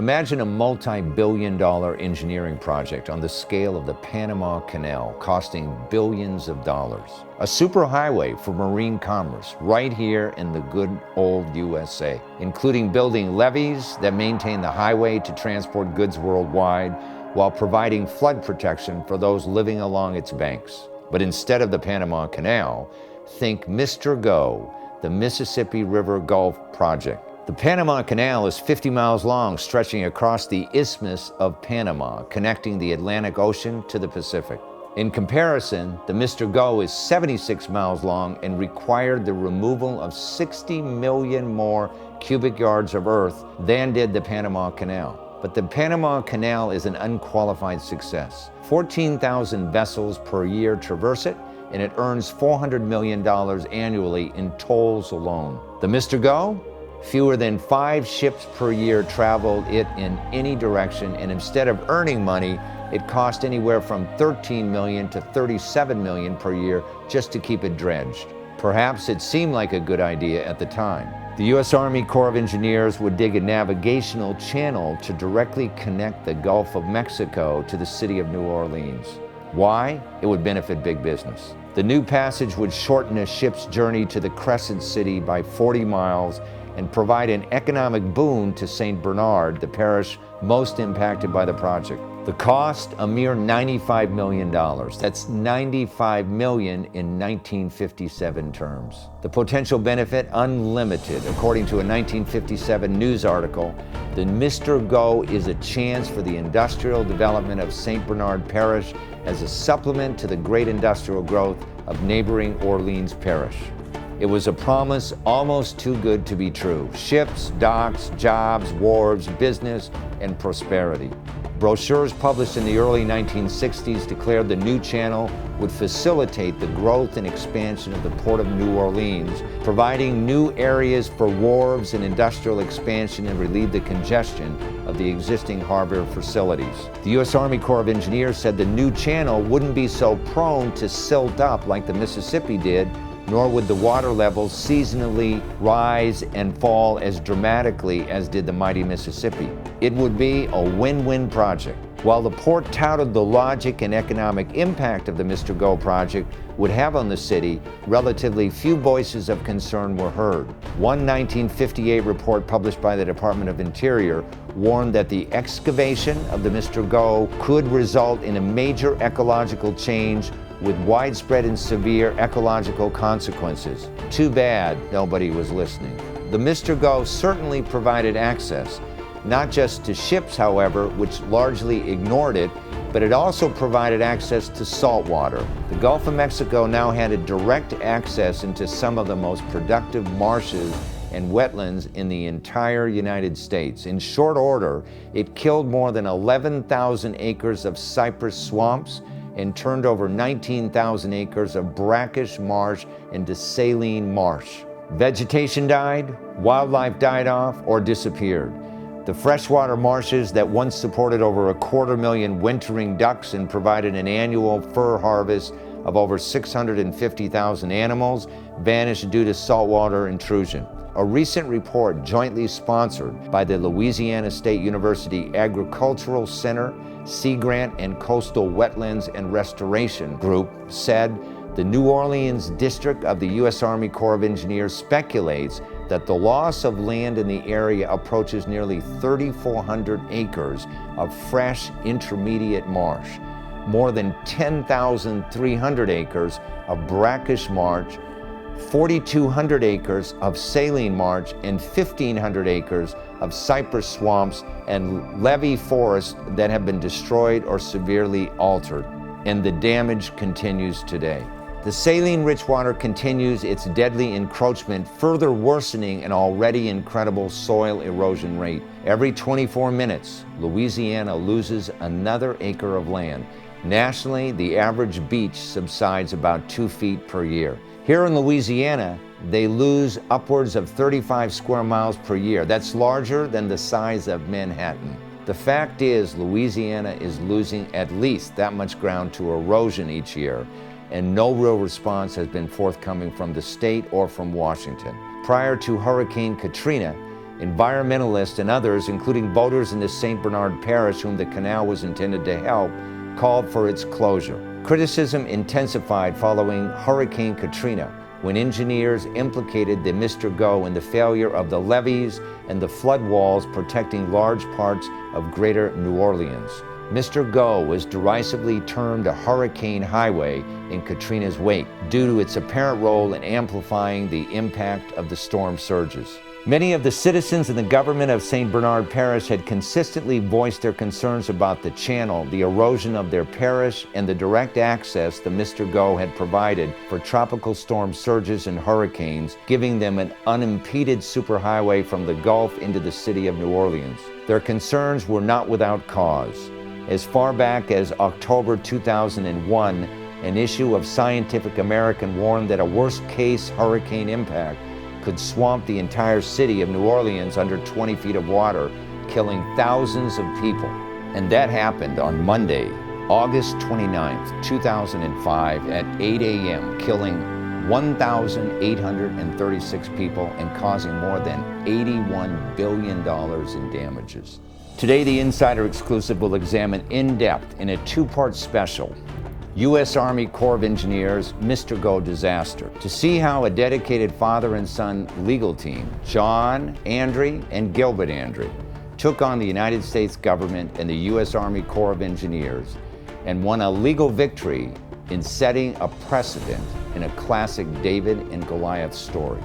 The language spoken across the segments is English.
Imagine a multi-billion-dollar engineering project on the scale of the Panama Canal, costing billions of dollars. A superhighway for marine commerce right here in the good old USA, including building levees that maintain the highway to transport goods worldwide while providing flood protection for those living along its banks. But instead of the Panama Canal, think MRGO, the Mississippi River Gulf Project. The Panama Canal is 50 miles long, stretching across the Isthmus of Panama, connecting the Atlantic Ocean to the Pacific. In comparison, the MRGO is 76 miles long and required the removal of 60 million more cubic yards of earth than did the Panama Canal. But the Panama Canal is an unqualified success. 14,000 vessels per year traverse it, and it earns $400 million annually in tolls alone. The MRGO? Fewer than 5 ships per year traveled it in any direction, and instead of earning money, it cost anywhere from $13 million to $37 million per year just to keep it dredged. Perhaps it seemed like a good idea at the time. The U.S. Army Corps of Engineers would dig a navigational channel to directly connect the Gulf of Mexico to the city of New Orleans. Why? It would benefit big business. The new passage would shorten a ship's journey to the Crescent City by 40 miles and provide an economic boon to St. Bernard, the parish most impacted by the project. The cost, a mere $95 million. That's $95 million in 1957 terms. The potential benefit, unlimited. According to a 1957 news article, the MRGO is a chance for the industrial development of St. Bernard Parish as a supplement to the great industrial growth of neighboring Orleans Parish. It was a promise almost too good to be true. Ships, docks, jobs, wharves, business, and prosperity. Brochures published in the early 1960s declared the new channel would facilitate the growth and expansion of the Port of New Orleans, providing new areas for wharves and industrial expansion and relieve the congestion of the existing harbor facilities. The U.S. Army Corps of Engineers said the new channel wouldn't be so prone to silt up like the Mississippi did, nor would the water levels seasonally rise and fall as dramatically as did the mighty Mississippi. It would be a win-win project. While the port touted the logic and economic impact of the MRGO project would have on the city, relatively few voices of concern were heard. One 1958 report published by the Department of Interior warned that the excavation of the MRGO could result in a major ecological change with widespread and severe ecological consequences. Too bad nobody was listening. The MRGO certainly provided access, not just to ships, however, which largely ignored it, but it also provided access to salt water. The Gulf of Mexico now had a direct access into some of the most productive marshes and wetlands in the entire United States. In short order, it killed more than 11,000 acres of cypress swamps and turned over 19,000 acres of brackish marsh into saline marsh. Vegetation died, wildlife died off, or disappeared. The freshwater marshes that once supported over 250,000 wintering ducks and provided an annual fur harvest of over 650,000 animals vanished due to saltwater intrusion. A recent report jointly sponsored by the Louisiana State University Agricultural Center, Sea Grant, and Coastal Wetlands and Restoration Group said the New Orleans district of the U.S. Army Corps of Engineers speculates that the loss of land in the area approaches nearly 3,400 acres of fresh intermediate marsh, more than 10,300 acres of brackish marsh, 4,200 acres of saline marsh, and 1,500 acres of cypress swamps and levee forests that have been destroyed or severely altered. And the damage continues today. The saline-rich water continues its deadly encroachment, further worsening an already incredible soil erosion rate. Every 24 minutes, Louisiana loses another acre of land. Nationally, the average beach subsides about 2 feet per year. Here in Louisiana, they lose upwards of 35 square miles per year. That's larger than the size of Manhattan. The fact is, Louisiana is losing at least that much ground to erosion each year, and no real response has been forthcoming from the state or from Washington. Prior to Hurricane Katrina, Environmentalists and others, including voters in the St. Bernard parish whom the canal was intended to help, called for its closure. Criticism intensified following Hurricane Katrina, when engineers implicated the MRGO in the failure of the levees and the flood walls protecting large parts of greater New Orleans. MRGO was derisively termed a hurricane highway in Katrina's wake due to its apparent role in amplifying the impact of the storm surges. Many of the citizens and the government of St. Bernard Parish had consistently voiced their concerns about the channel, the erosion of their parish, and the direct access the MRGO had provided for tropical storm surges and hurricanes, giving them an unimpeded superhighway from the Gulf into the city of New Orleans. Their concerns were not without cause. As far back as October 2001, an issue of Scientific American warned that a worst-case hurricane impact could swamp the entire city of New Orleans under 20 feet of water, killing thousands of people. And that happened on Monday, August 29th, 2005 at 8 a.m., killing 1,836 people and causing more than $81 billion in damages. Today, the Insider Exclusive will examine in depth in a two-part special U.S. Army Corps of Engineers MRGO disaster, to see how a dedicated father and son legal team, John Andre and Gilbert Andre, took on the United States government and the U.S. Army Corps of Engineers and won a legal victory in setting a precedent in a classic David and Goliath story.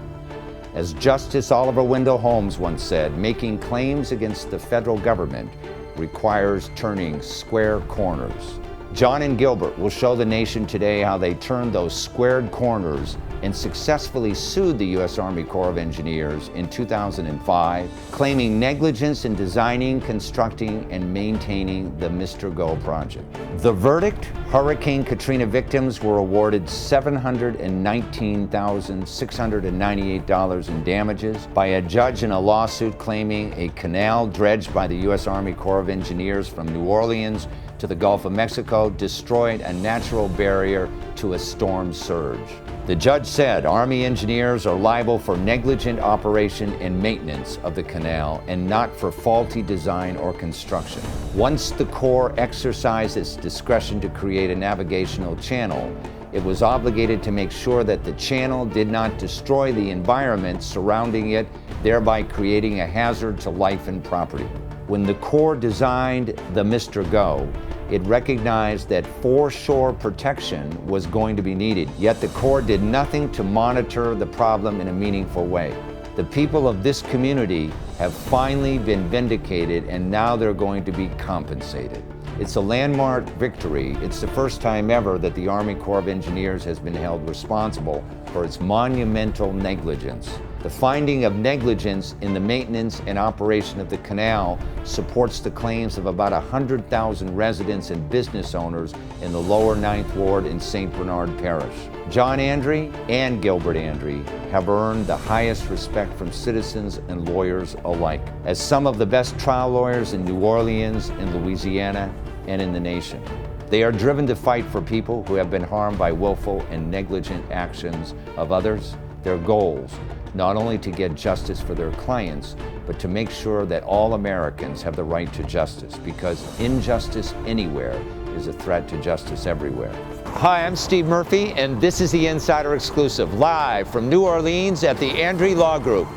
As Justice Oliver Wendell Holmes once said, making claims against the federal government requires turning square corners. John and Gilbert will show the nation today how they turned those squared corners and successfully sued the U.S. Army Corps of Engineers in 2005, claiming negligence in designing, constructing, and maintaining the MRGO project. The verdict: Hurricane Katrina victims were awarded $719,698 in damages by a judge in a lawsuit claiming a canal dredged by the U.S. Army Corps of Engineers from New Orleans to the Gulf of Mexico destroyed a natural barrier to a storm surge. The judge said Army engineers are liable for negligent operation and maintenance of the canal and not for faulty design or construction. Once the Corps exercised its discretion to create a navigational channel, it was obligated to make sure that the channel did not destroy the environment surrounding it, thereby creating a hazard to life and property. When the Corps designed the MRGO, it recognized that foreshore protection was going to be needed, yet the Corps did nothing to monitor the problem in a meaningful way. The people of this community have finally been vindicated, and now they're going to be compensated. It's a landmark victory. It's the first time ever that the Army Corps of Engineers has been held responsible for its monumental negligence. The finding of negligence in the maintenance and operation of the canal supports the claims of about 100,000 residents and business owners in the lower 9th Ward in St. Bernard Parish. John Andre and Gilbert Andre have earned the highest respect from citizens and lawyers alike, as some of the best trial lawyers in New Orleans, in Louisiana, and in the nation. They are driven to fight for people who have been harmed by willful and negligent actions of others. Their goals, not only to get justice for their clients, but to make sure that all Americans have the right to justice, because injustice anywhere is a threat to justice everywhere. Hi, I'm Steve Murphy, and this is the Insider Exclusive, live from New Orleans at the Andre Law Group.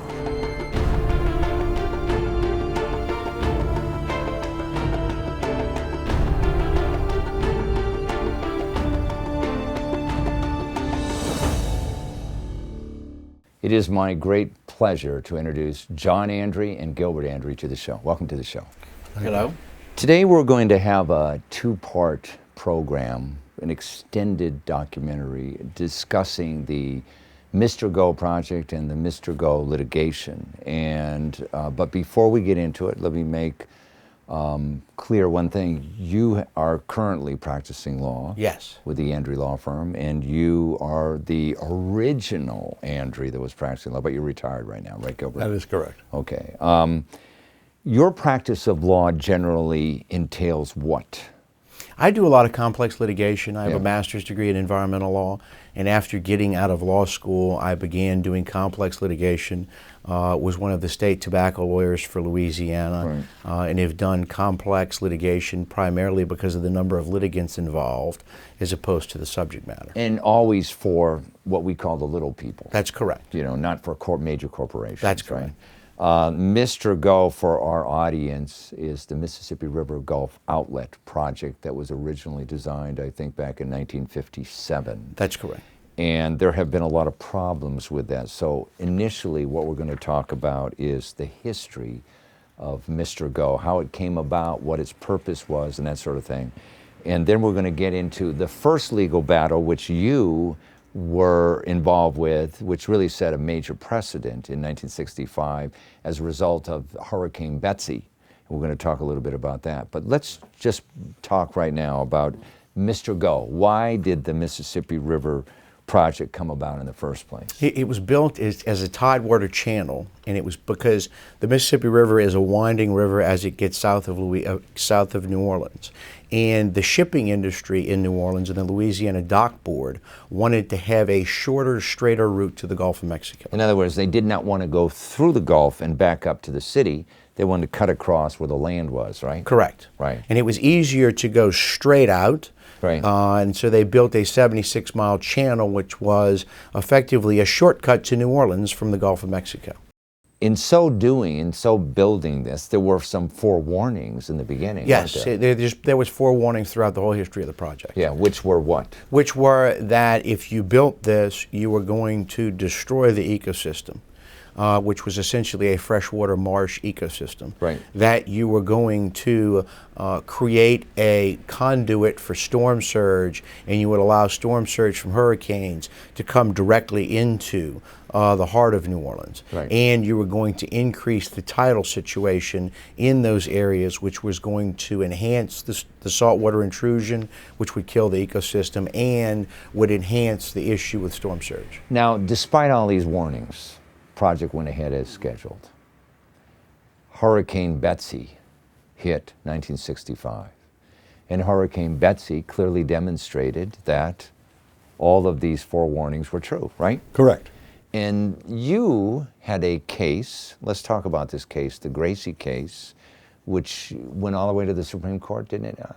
It is my great pleasure to introduce John Andre and Gilbert Andre to the show. Welcome to the show. Hello. Today we're going to have a two-part program, an extended documentary discussing the MRGO project and the MRGO litigation. And but before we get into it, let me make clear one thing. You are currently practicing law. Yes. With the Andre Law Firm, and you are the original Andre that was practicing law, but you're retired right now, right, Gilbert? That is correct. Okay. Your practice of law generally entails what? I do a lot of complex litigation. I have Yeah. a master's degree in environmental law, and after getting out of law school, I began doing complex litigation. Was one of the state tobacco lawyers for Louisiana, and have done complex litigation primarily because of the number of litigants involved as opposed to the subject matter. And always for what we call the little people. That's correct. You know, not for major corporations. That's correct. Mr. Go, for our audience, is the Mississippi River Gulf Outlet project that was originally designed, I think, back in 1957. That's correct. And there have been a lot of problems with that. So initially what we're going to talk about is the history of Mr. Go, how it came about, what its purpose was, and that sort of thing. And then we're going to get into the first legal battle, which you were involved with, which really set a major precedent in 1965 as a result of Hurricane Betsy. We're going to talk a little bit about that. But let's just talk right now about Mr. Go. Why did the Mississippi River project come about in the first place? It was built as a tidewater channel, and it was because the Mississippi River is a winding river as it gets south of New Orleans. And the shipping industry in New Orleans and the Louisiana Dock Board wanted to have a shorter, straighter route to the Gulf of Mexico. In other words, they did not want to go through the Gulf and back up to the city. They wanted to cut across where the land was, right? Correct. Right. And it was easier to go straight out. Right. And so they built a 76-mile channel, which was effectively a shortcut to New Orleans from the Gulf of Mexico. In so doing, in so building this, there were some forewarnings in the beginning. Yes, weren't there? there was forewarnings throughout the whole history of the project. Yeah, which were what? Which were that if you built this, you were going to destroy the ecosystem, which was essentially a freshwater marsh ecosystem. Right. That you were going to create a conduit for storm surge, and you would allow storm surge from hurricanes to come directly into the heart of New Orleans. Right. And you were going to increase the tidal situation in those areas, which was going to enhance the saltwater intrusion, which would kill the ecosystem and would enhance the issue with storm surge. Now, despite all these warnings, project went ahead as scheduled. Hurricane Betsy hit 1965. And Hurricane Betsy clearly demonstrated that all of these forewarnings were true, right? Correct. And you had a case, let's talk about this case, the Gracie case, which went all the way to the Supreme Court, didn't it not?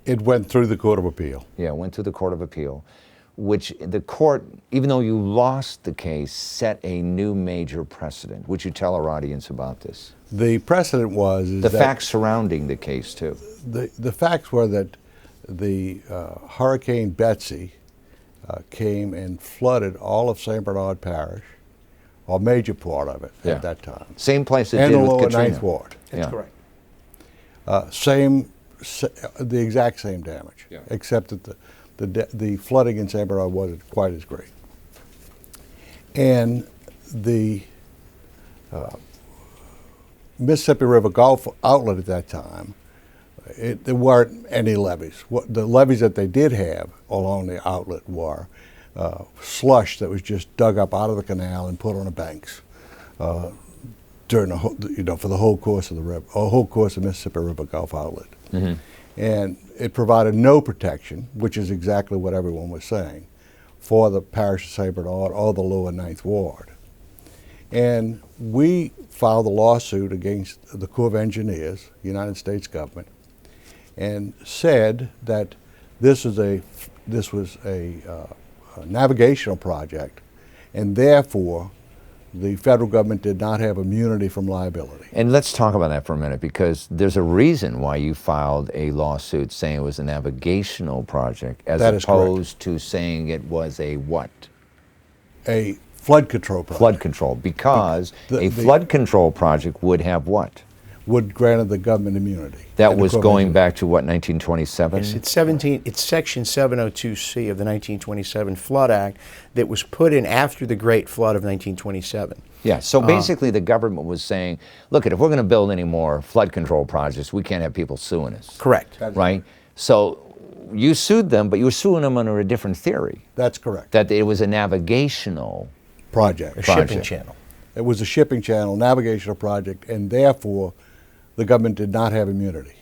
It went through the Court of Appeal. Yeah, it went through the Court of Appeal, which the court, even though you lost the case, set a new major precedent. Would you tell our audience about this? The precedent was The facts surrounding the case, too. the facts were that the Hurricane Betsy came and flooded all of St. Bernard Parish, or a major part of it at that time. Same place it and did the with lower Katrina. Ninth Ward. That's Yeah. correct. The exact same damage, except that the flooding in St. Bernard wasn't quite as great. And the Mississippi River Gulf outlet at that time, there weren't any levees. The levees that they did have along the outlet were slush that was just dug up out of the canal and put on the banks during the whole, for the whole course of the river, or whole course of Mississippi River Gulf outlet. Mm-hmm. And it provided no protection, which is exactly what everyone was saying, for the parish of St. Bernard or the lower Ninth Ward. And we filed a lawsuit against the Corps of Engineers, United States government, and said that this was a navigational project, and therefore the federal government did not have immunity from liability. And let's talk about that for a minute, because there's a reason why you filed a lawsuit saying it was a navigational project as opposed to saying it was a what? A flood control project. Flood control, because a flood control project would have what? Would grant the government immunity. That was going back to what, 1927? Yes, it's Section 702C of the 1927 Flood Act that was put in after the Great Flood of 1927. Yeah, so basically the government was saying, look, if we're going to build any more flood control projects, we can't have people suing us. Correct. Right? So you sued them, but you were suing them under a different theory. That's correct. That it was a navigational project. A shipping channel. It was a shipping channel, navigational project, and therefore the government did not have immunity.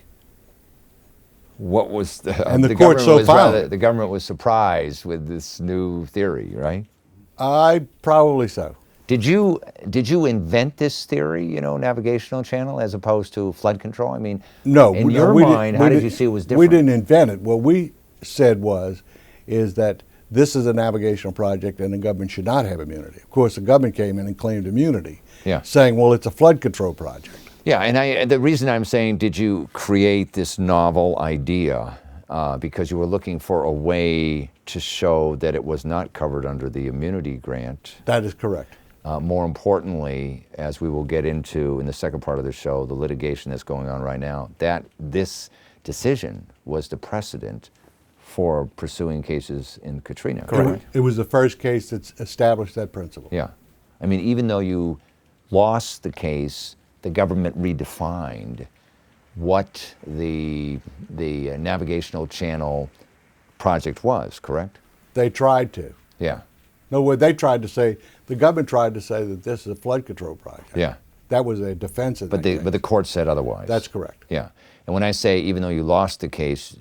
what was And the court government so was found. the government was surprised with this new theory, right? Probably so. Did you invent this theory, navigational channel, as opposed to flood control? I mean, No. in no, your we mind, didn't- how we did didn't- you see it was different? We didn't invent it. What we said is that this is a navigational project and the government should not have immunity. Of course, the government came in and claimed immunity, Yeah. saying, well, it's a flood control project. Yeah, and the reason I'm saying, did you create this novel idea because you were looking for a way to show that it was not covered under the immunity grant? That is correct. More importantly, as we will get into in the second part of the show, the litigation that's going on right now, that this decision was the precedent for pursuing cases in Katrina. Correct. It was the first case that established that principle. Yeah. I mean, even though you lost the case, the government redefined what the navigational channel project was, correct? They tried to. Yeah. No, what the government tried to say that this is a flood control project. Yeah. That was a defense of But that the case. court said otherwise. That's correct. Yeah. And when I say even though you lost the case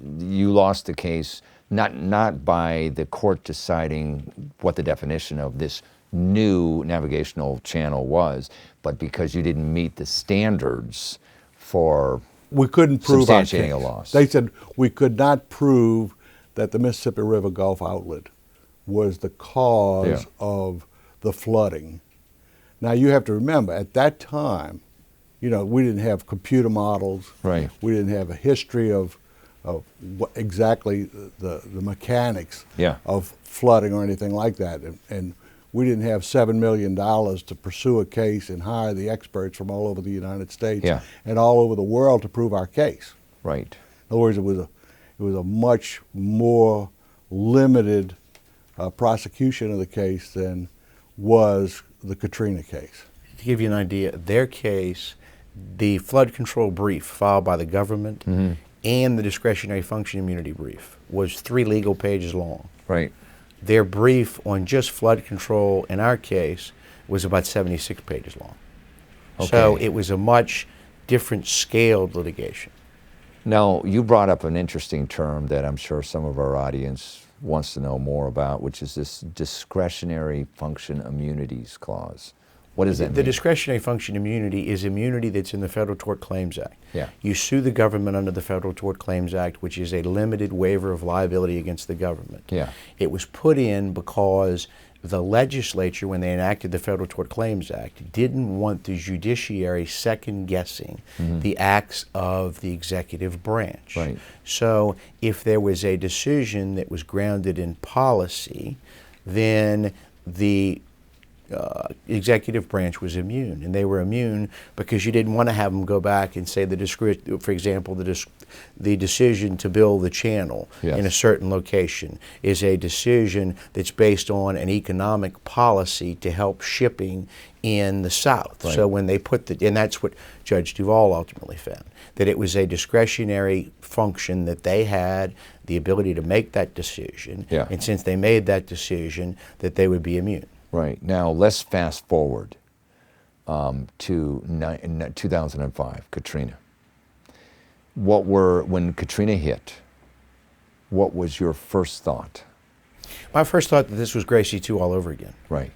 not by the court deciding what the definition of this new navigational channel was, but because you didn't meet the standards for We couldn't prove our substantiating case. a loss. They said we could not prove that the Mississippi River Gulf outlet was the cause Yeah. of the flooding. Now you have to remember, at that time, we didn't have computer models. Right. We didn't have a history of what exactly the mechanics Yeah. of flooding or anything like that. And we didn't have $7 million to pursue a case and hire the experts from all over the United States Yeah. and all over the world to prove our case. Right. In other words, it was a much more limited prosecution of the case than was the Katrina case. To give you an idea, their case, the flood control brief filed by the government and the discretionary function immunity brief was 3 legal pages long. Right. Their brief on just flood control in our case was about 76 pages long. So Okay. it was a much different scaled litigation. Now, you brought up an interesting term that I'm sure some of our audience wants to know more about, which is this discretionary function immunities clause. What does that The mean? discretionary function immunity is immunity that's in the Federal Tort Claims Act. Yeah. You sue the government under the Federal Tort Claims Act, which is a limited waiver of liability against the government. Yeah. It was put in because the legislature, when they enacted the Federal Tort Claims Act, didn't want the judiciary second-guessing the acts of the executive branch. Right. So if there was a decision that was grounded in policy, then the executive branch was immune, and they were immune because you didn't want to have them go back and say for example, the decision to build the channel Yes. in a certain location is a decision that's based on an economic policy to help shipping in the South. Right. So when they put and that's what Judge Duvall ultimately found, that it was a discretionary function that they had the ability to make that decision, Yeah. and since they made that decision, that they would be immune. Right. Now, let's fast forward to 2005, Katrina. When Katrina hit, what was your first thought? My first thought that this was Gracie 2 all over again. Right.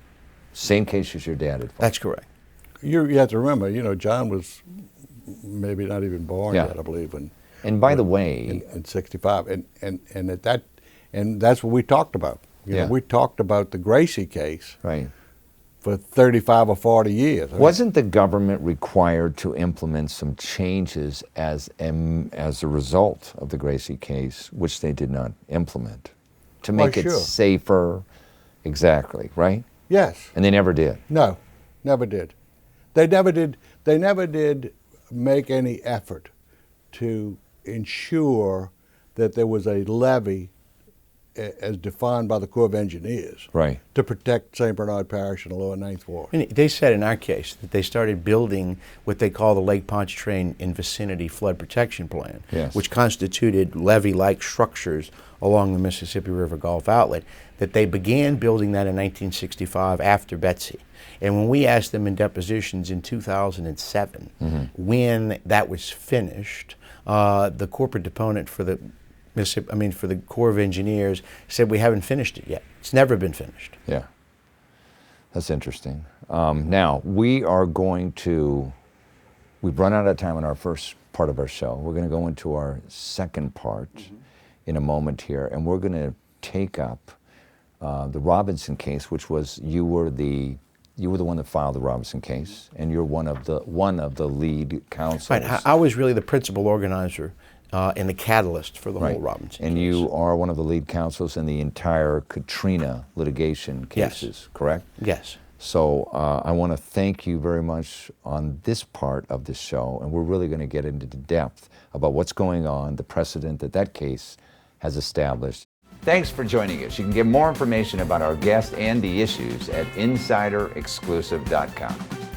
Same case as your dad had fought. That's correct. You have to remember, John was maybe not even born Yeah. yet, I believe, And by the way, in '65, and at that, and that's what we talked about. Yeah. We talked about the Gracie case right. for 35 or 40 years. Wasn't the government required to implement some changes as a result of the Gracie case, which they did not implement, to make Why, it sure. safer? Exactly, right? Yes. And they never did. No, never did. They never did. They never did make any effort to ensure that there was a levee as defined by the Corps of Engineers Right. to protect St. Bernard Parish and the lower Ninth Ward. I mean, they said in our case that they started building what they call the Lake Pontchartrain in Vicinity Flood Protection Plan, Yes. which constituted levee-like structures along the Mississippi River Gulf outlet, that they began building that in 1965 after Betsy. And when we asked them in depositions in 2007 when that was finished, the corporate deponent for the for the Corps of Engineers said we haven't finished it yet. It's never been finished. Yeah, that's interesting. Now, we've run out of time on our first part of our show. We're going to go into our second part in a moment here, and we're going to take up the Robinson case, which was you were the one that filed the Robinson case, and you're one of the lead counsels. Right. I was really the principal organizer and the catalyst for the whole Robinson and case. You are one of the lead counsels in the entire Katrina litigation cases, correct? Yes. So I want to thank you very much on this part of the show, and we're really going to get into the depth about what's going on, the precedent that case has established. Thanks for joining us. You can get more information about our guest and the issues at insiderexclusive.com.